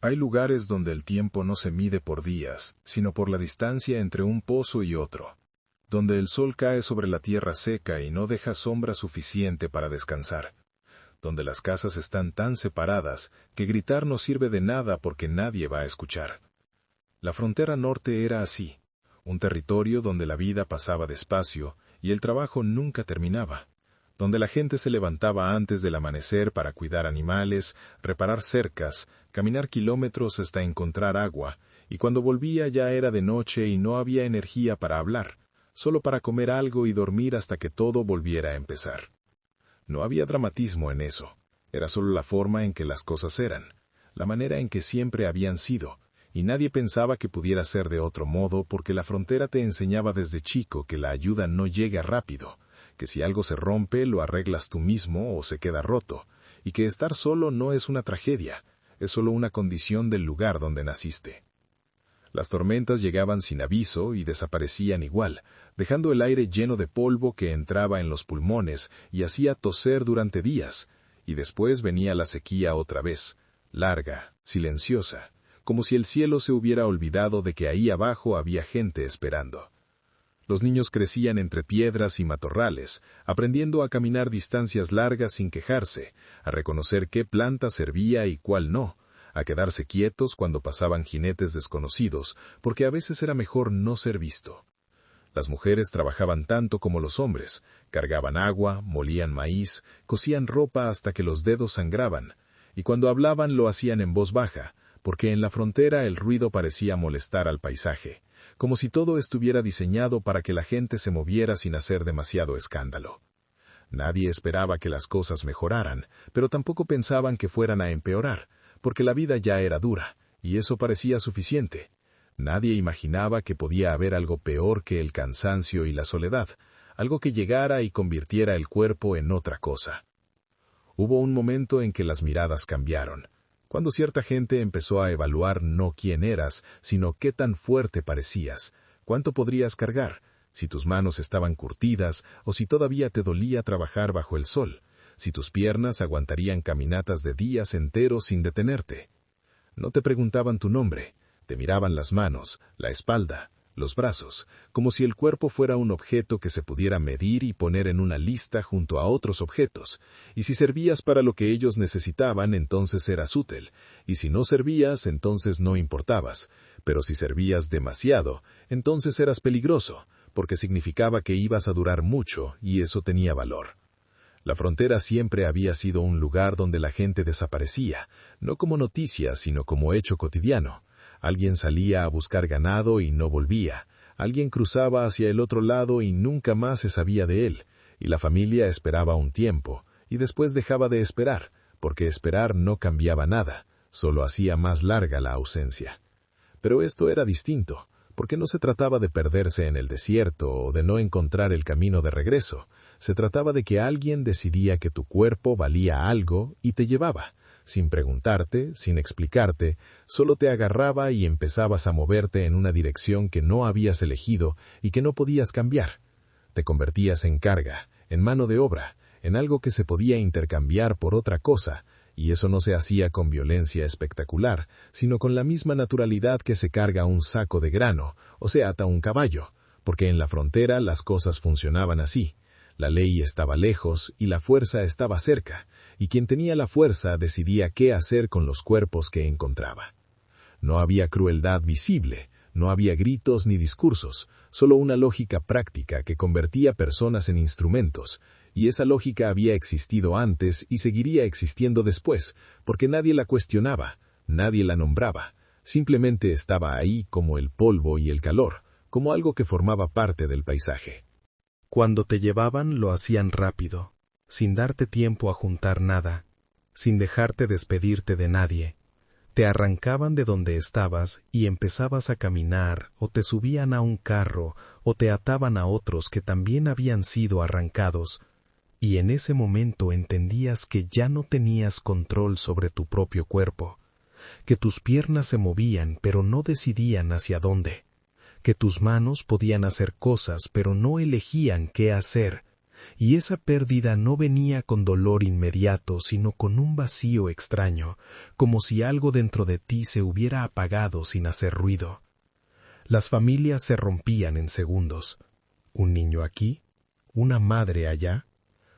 Hay lugares donde el tiempo no se mide por días, sino por la distancia entre un pozo y otro, donde el sol cae sobre la tierra seca y no deja sombra suficiente para descansar, donde las casas están tan separadas que gritar no sirve de nada porque nadie va a escuchar. La frontera norte era así, un territorio donde la vida pasaba despacio y el trabajo nunca terminaba, donde la gente se levantaba antes del amanecer para cuidar animales, reparar cercas, caminar kilómetros hasta encontrar agua, y cuando volvía ya era de noche y no había energía para hablar, solo para comer algo y dormir hasta que todo volviera a empezar. No había dramatismo en eso, era solo la forma en que las cosas eran, la manera en que siempre habían sido, y nadie pensaba que pudiera ser de otro modo porque la frontera te enseñaba desde chico que la ayuda no llega rápido, que si algo se rompe lo arreglas tú mismo o se queda roto, y que estar solo no es una tragedia, es solo una condición del lugar donde naciste. Las tormentas llegaban sin aviso y desaparecían igual, dejando el aire lleno de polvo que entraba en los pulmones y hacía toser durante días, y después venía la sequía otra vez, larga, silenciosa, como si el cielo se hubiera olvidado de que ahí abajo había gente esperando. Los niños crecían entre piedras y matorrales, aprendiendo a caminar distancias largas sin quejarse, a reconocer qué planta servía y cuál no, a quedarse quietos cuando pasaban jinetes desconocidos, porque a veces era mejor no ser visto. Las mujeres trabajaban tanto como los hombres, cargaban agua, molían maíz, cosían ropa hasta que los dedos sangraban, y cuando hablaban lo hacían en voz baja, porque en la frontera el ruido parecía molestar al paisaje, como si todo estuviera diseñado para que la gente se moviera sin hacer demasiado escándalo. Nadie esperaba que las cosas mejoraran, pero tampoco pensaban que fueran a empeorar, porque la vida ya era dura, y eso parecía suficiente. Nadie imaginaba que podía haber algo peor que el cansancio y la soledad, algo que llegara y convirtiera el cuerpo en otra cosa. Hubo un momento en que las miradas cambiaron, cuando cierta gente empezó a evaluar no quién eras, sino qué tan fuerte parecías, cuánto podrías cargar, si tus manos estaban curtidas o si todavía te dolía trabajar bajo el sol, si tus piernas aguantarían caminatas de días enteros sin detenerte. No te preguntaban tu nombre, te miraban las manos, la espalda, los brazos, como si el cuerpo fuera un objeto que se pudiera medir y poner en una lista junto a otros objetos, y si servías para lo que ellos necesitaban, entonces eras útil, y si no servías, entonces no importabas, pero si servías demasiado, entonces eras peligroso, porque significaba que ibas a durar mucho, y eso tenía valor. La frontera siempre había sido un lugar donde la gente desaparecía, no como noticia, sino como hecho cotidiano. Alguien salía a buscar ganado y no volvía. Alguien cruzaba hacia el otro lado y nunca más se sabía de él. Y la familia esperaba un tiempo, y después dejaba de esperar, porque esperar no cambiaba nada, solo hacía más larga la ausencia. Pero esto era distinto, porque no se trataba de perderse en el desierto o de no encontrar el camino de regreso. Se trataba de que alguien decidía que tu cuerpo valía algo y te llevaba. Sin preguntarte, sin explicarte, solo te agarraba y empezabas a moverte en una dirección que no habías elegido y que no podías cambiar. Te convertías en carga, en mano de obra, en algo que se podía intercambiar por otra cosa, y eso no se hacía con violencia espectacular, sino con la misma naturalidad que se carga un saco de grano o se ata un caballo, porque en la frontera las cosas funcionaban así. La ley estaba lejos y la fuerza estaba cerca, y quien tenía la fuerza decidía qué hacer con los cuerpos que encontraba. No había crueldad visible, no había gritos ni discursos, solo una lógica práctica que convertía personas en instrumentos, y esa lógica había existido antes y seguiría existiendo después, porque nadie la cuestionaba, nadie la nombraba, simplemente estaba ahí como el polvo y el calor, como algo que formaba parte del paisaje. Cuando te llevaban lo hacían rápido, sin darte tiempo a juntar nada, sin dejarte despedirte de nadie. Te arrancaban de donde estabas y empezabas a caminar, o te subían a un carro, o te ataban a otros que también habían sido arrancados, y en ese momento entendías que ya no tenías control sobre tu propio cuerpo, que tus piernas se movían pero no decidían hacia dónde, que tus manos podían hacer cosas pero no elegían qué hacer, y esa pérdida no venía con dolor inmediato, sino con un vacío extraño, como si algo dentro de ti se hubiera apagado sin hacer ruido. Las familias se rompían en segundos. Un niño aquí, una madre allá,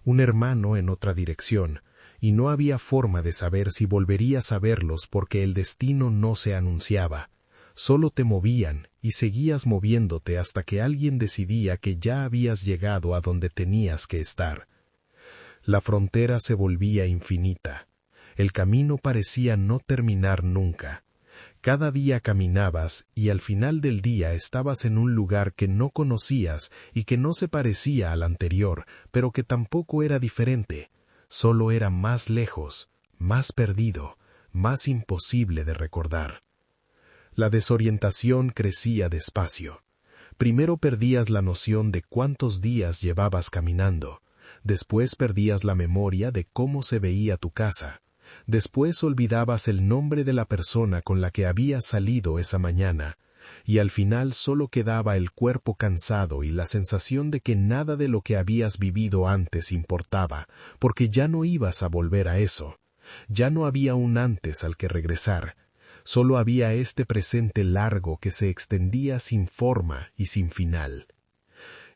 un hermano en otra dirección, y no había forma de saber si volverías a verlos porque el destino no se anunciaba. Solo te movían y seguías moviéndote hasta que alguien decidía que ya habías llegado a donde tenías que estar. La frontera se volvía infinita. El camino parecía no terminar nunca. Cada día caminabas y al final del día estabas en un lugar que no conocías y que no se parecía al anterior, pero que tampoco era diferente. Solo era más lejos, más perdido, más imposible de recordar. La desorientación crecía despacio. Primero perdías la noción de cuántos días llevabas caminando. Después perdías la memoria de cómo se veía tu casa. Después olvidabas el nombre de la persona con la que habías salido esa mañana. Y al final solo quedaba el cuerpo cansado y la sensación de que nada de lo que habías vivido antes importaba, porque ya no ibas a volver a eso. Ya no había un antes al que regresar. Solo había este presente largo que se extendía sin forma y sin final.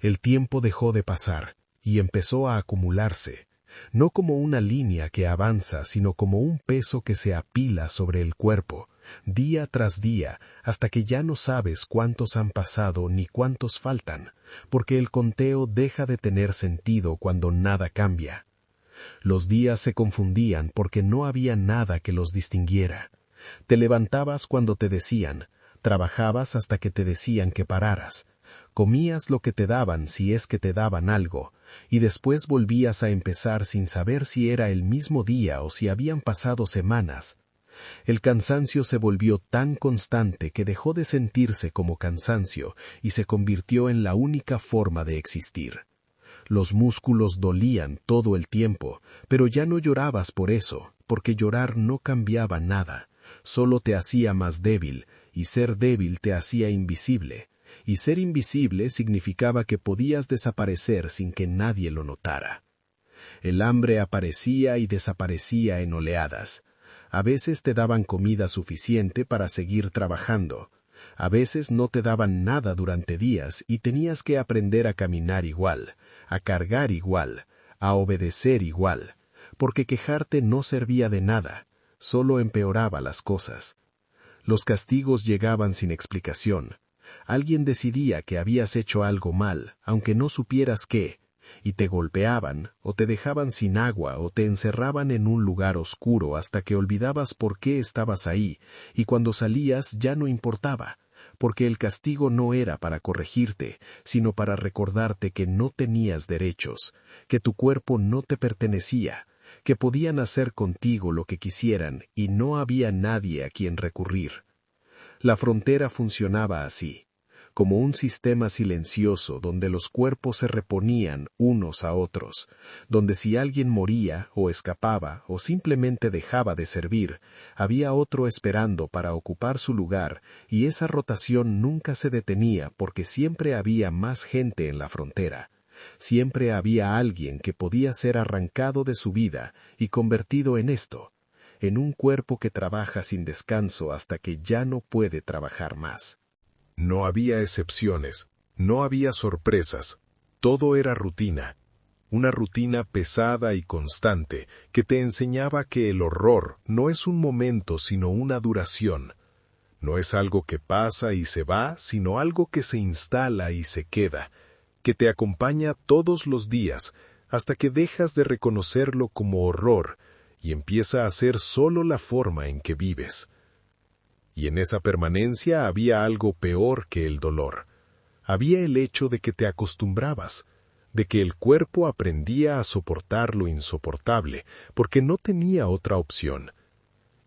El tiempo dejó de pasar y empezó a acumularse, no como una línea que avanza, sino como un peso que se apila sobre el cuerpo, día tras día, hasta que ya no sabes cuántos han pasado ni cuántos faltan, porque el conteo deja de tener sentido cuando nada cambia. Los días se confundían porque no había nada que los distinguiera. Te levantabas cuando te decían, trabajabas hasta que te decían que pararas, comías lo que te daban si es que te daban algo, y después volvías a empezar sin saber si era el mismo día o si habían pasado semanas. El cansancio se volvió tan constante que dejó de sentirse como cansancio y se convirtió en la única forma de existir. Los músculos dolían todo el tiempo, pero ya no llorabas por eso, porque llorar no cambiaba nada. Solo te hacía más débil, y ser débil te hacía invisible, y ser invisible significaba que podías desaparecer sin que nadie lo notara. El hambre aparecía y desaparecía en oleadas. A veces te daban comida suficiente para seguir trabajando. A veces no te daban nada durante días y tenías que aprender a caminar igual, a cargar igual, a obedecer igual, porque quejarte no servía de nada. Solo empeoraba las cosas. Los castigos llegaban sin explicación. Alguien decidía que habías hecho algo mal, aunque no supieras qué, y te golpeaban, o te dejaban sin agua, o te encerraban en un lugar oscuro hasta que olvidabas por qué estabas ahí, y cuando salías ya no importaba, porque el castigo no era para corregirte, sino para recordarte que no tenías derechos, que tu cuerpo no te pertenecía, que podían hacer contigo lo que quisieran y no había nadie a quien recurrir. La frontera funcionaba así, como un sistema silencioso donde los cuerpos se reponían unos a otros, donde si alguien moría o escapaba o simplemente dejaba de servir, había otro esperando para ocupar su lugar y esa rotación nunca se detenía porque siempre había más gente en la frontera. Siempre había alguien que podía ser arrancado de su vida y convertido en esto, en un cuerpo que trabaja sin descanso hasta que ya no puede trabajar más. No había excepciones, no había sorpresas, todo era rutina. Una rutina pesada y constante que te enseñaba que el horror no es un momento sino una duración. No es algo que pasa y se va, sino algo que se instala y se queda, que te acompaña todos los días hasta que dejas de reconocerlo como horror y empieza a ser solo la forma en que vives. Y en esa permanencia había algo peor que el dolor. Había el hecho de que te acostumbrabas, de que el cuerpo aprendía a soportar lo insoportable, porque no tenía otra opción.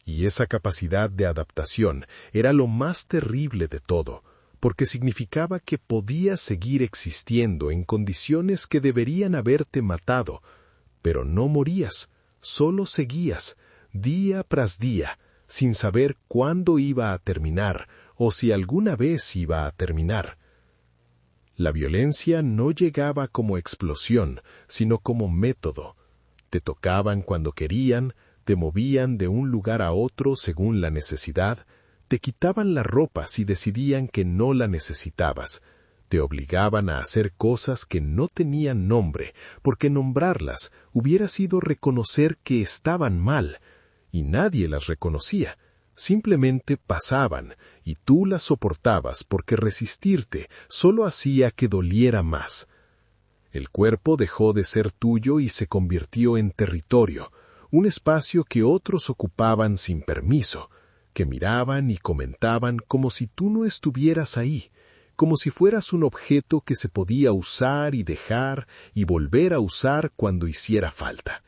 Y esa capacidad de adaptación era lo más terrible de todo, porque significaba que podías seguir existiendo en condiciones que deberían haberte matado, pero no morías, solo seguías, día tras día, sin saber cuándo iba a terminar o si alguna vez iba a terminar. La violencia no llegaba como explosión, sino como método. Te tocaban cuando querían, te movían de un lugar a otro según la necesidad, te quitaban la ropa si decidían que no la necesitabas, te obligaban a hacer cosas que no tenían nombre, porque nombrarlas hubiera sido reconocer que estaban mal, y nadie las reconocía. Simplemente pasaban, y tú las soportabas porque resistirte solo hacía que doliera más. El cuerpo dejó de ser tuyo y se convirtió en territorio, un espacio que otros ocupaban sin permiso, que miraban y comentaban como si tú no estuvieras ahí, como si fueras un objeto que se podía usar y dejar y volver a usar cuando hiciera falta.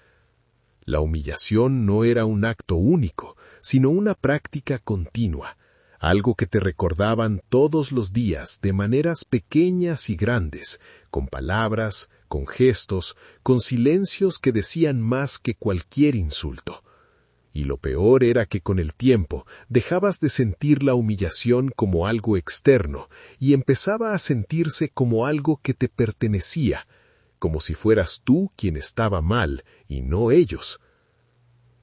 La humillación no era un acto único, sino una práctica continua, algo que te recordaban todos los días de maneras pequeñas y grandes, con palabras, con gestos, con silencios que decían más que cualquier insulto. Y lo peor era que con el tiempo dejabas de sentir la humillación como algo externo y empezaba a sentirse como algo que te pertenecía, como si fueras tú quien estaba mal y no ellos.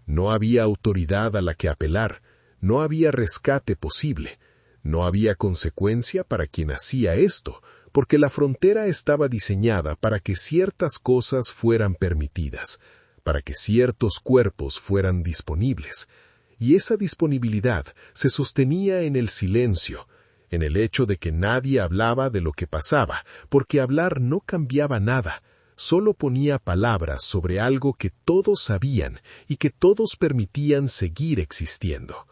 No había autoridad a la que apelar, no había rescate posible, no había consecuencia para quien hacía esto, porque la frontera estaba diseñada para que ciertas cosas fueran permitidas, para que ciertos cuerpos fueran disponibles, y esa disponibilidad se sostenía en el silencio, en el hecho de que nadie hablaba de lo que pasaba, porque hablar no cambiaba nada, solo ponía palabras sobre algo que todos sabían y que todos permitían seguir existiendo.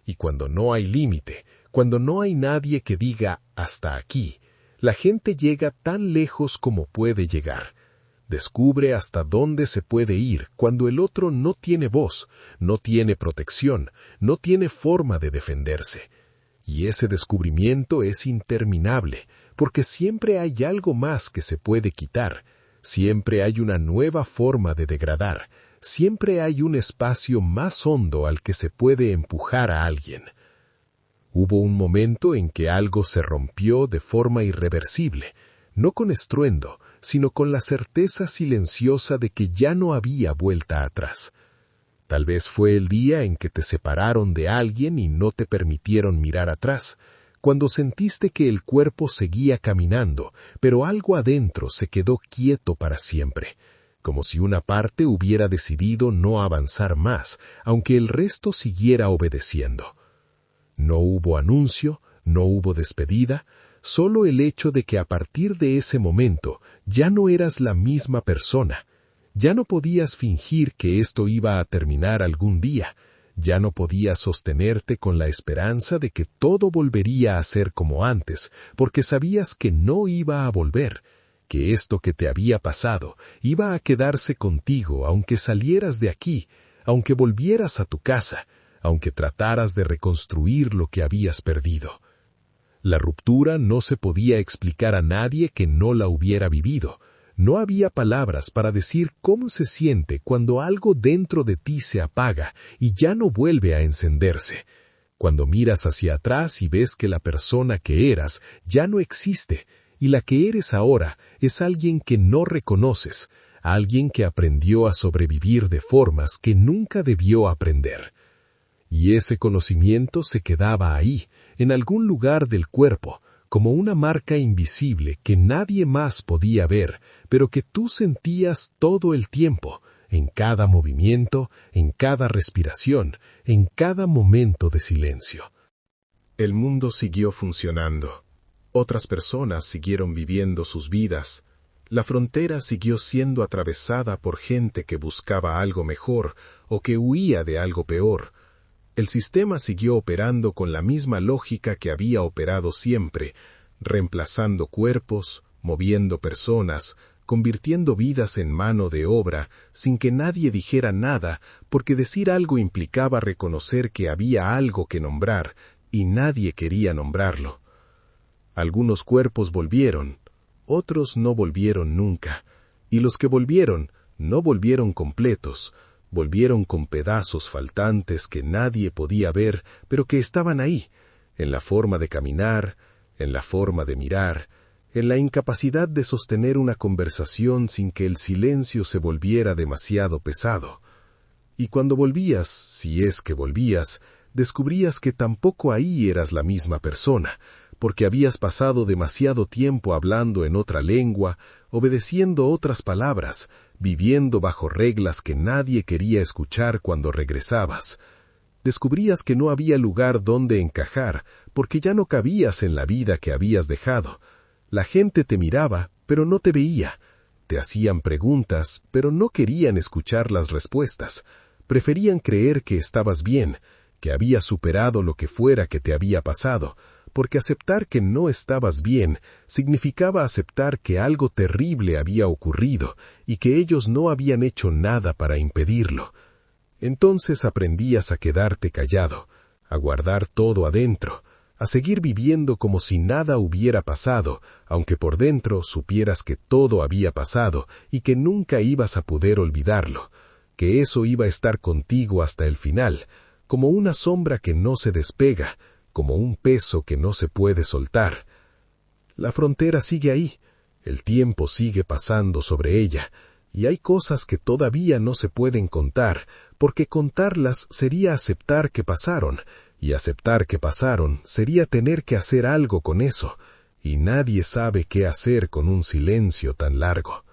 Y cuando no hay límite, cuando no hay nadie que diga hasta aquí, la gente llega tan lejos como puede llegar. Descubre hasta dónde se puede ir cuando el otro no tiene voz, no tiene protección, no tiene forma de defenderse. Y ese descubrimiento es interminable, porque siempre hay algo más que se puede quitar, siempre hay una nueva forma de degradar, siempre hay un espacio más hondo al que se puede empujar a alguien. Hubo un momento en que algo se rompió de forma irreversible, no con estruendo, sino con la certeza silenciosa de que ya no había vuelta atrás. Tal vez fue el día en que te separaron de alguien y no te permitieron mirar atrás, cuando sentiste que el cuerpo seguía caminando, pero algo adentro se quedó quieto para siempre, como si una parte hubiera decidido no avanzar más, aunque el resto siguiera obedeciendo. No hubo anuncio, no hubo despedida, solo el hecho de que a partir de ese momento ya no eras la misma persona, ya no podías fingir que esto iba a terminar algún día, ya no podías sostenerte con la esperanza de que todo volvería a ser como antes, porque sabías que no iba a volver, que esto que te había pasado iba a quedarse contigo aunque salieras de aquí, aunque volvieras a tu casa, aunque trataras de reconstruir lo que habías perdido. La ruptura no se podía explicar a nadie que no la hubiera vivido. No había palabras para decir cómo se siente cuando algo dentro de ti se apaga y ya no vuelve a encenderse. Cuando miras hacia atrás y ves que la persona que eras ya no existe y la que eres ahora es alguien que no reconoces, alguien que aprendió a sobrevivir de formas que nunca debió aprender. Y ese conocimiento se quedaba ahí, en algún lugar del cuerpo, como una marca invisible que nadie más podía ver, pero que tú sentías todo el tiempo, en cada movimiento, en cada respiración, en cada momento de silencio. El mundo siguió funcionando. Otras personas siguieron viviendo sus vidas. La frontera siguió siendo atravesada por gente que buscaba algo mejor o que huía de algo peor. El sistema siguió operando con la misma lógica que había operado siempre, reemplazando cuerpos, moviendo personas, convirtiendo vidas en mano de obra, sin que nadie dijera nada, porque decir algo implicaba reconocer que había algo que nombrar, y nadie quería nombrarlo. Algunos cuerpos volvieron, otros no volvieron nunca, y los que volvieron, no volvieron completos, volvieron con pedazos faltantes que nadie podía ver, pero que estaban ahí, en la forma de caminar, en la forma de mirar, en la incapacidad de sostener una conversación sin que el silencio se volviera demasiado pesado. Y cuando volvías, si es que volvías, descubrías que tampoco ahí eras la misma persona, porque habías pasado demasiado tiempo hablando en otra lengua, obedeciendo otras palabras, viviendo bajo reglas que nadie quería escuchar cuando regresabas. Descubrías que no había lugar donde encajar, porque ya no cabías en la vida que habías dejado. La gente te miraba, pero no te veía. Te hacían preguntas, pero no querían escuchar las respuestas. Preferían creer que estabas bien, que habías superado lo que fuera que te había pasado, porque aceptar que no estabas bien significaba aceptar que algo terrible había ocurrido y que ellos no habían hecho nada para impedirlo. Entonces aprendías a quedarte callado, a guardar todo adentro, a seguir viviendo como si nada hubiera pasado, aunque por dentro supieras que todo había pasado y que nunca ibas a poder olvidarlo, que eso iba a estar contigo hasta el final, como una sombra que no se despega, como un peso que no se puede soltar. La frontera sigue ahí, el tiempo sigue pasando sobre ella, y hay cosas que todavía no se pueden contar, porque contarlas sería aceptar que pasaron, y aceptar que pasaron sería tener que hacer algo con eso, y nadie sabe qué hacer con un silencio tan largo.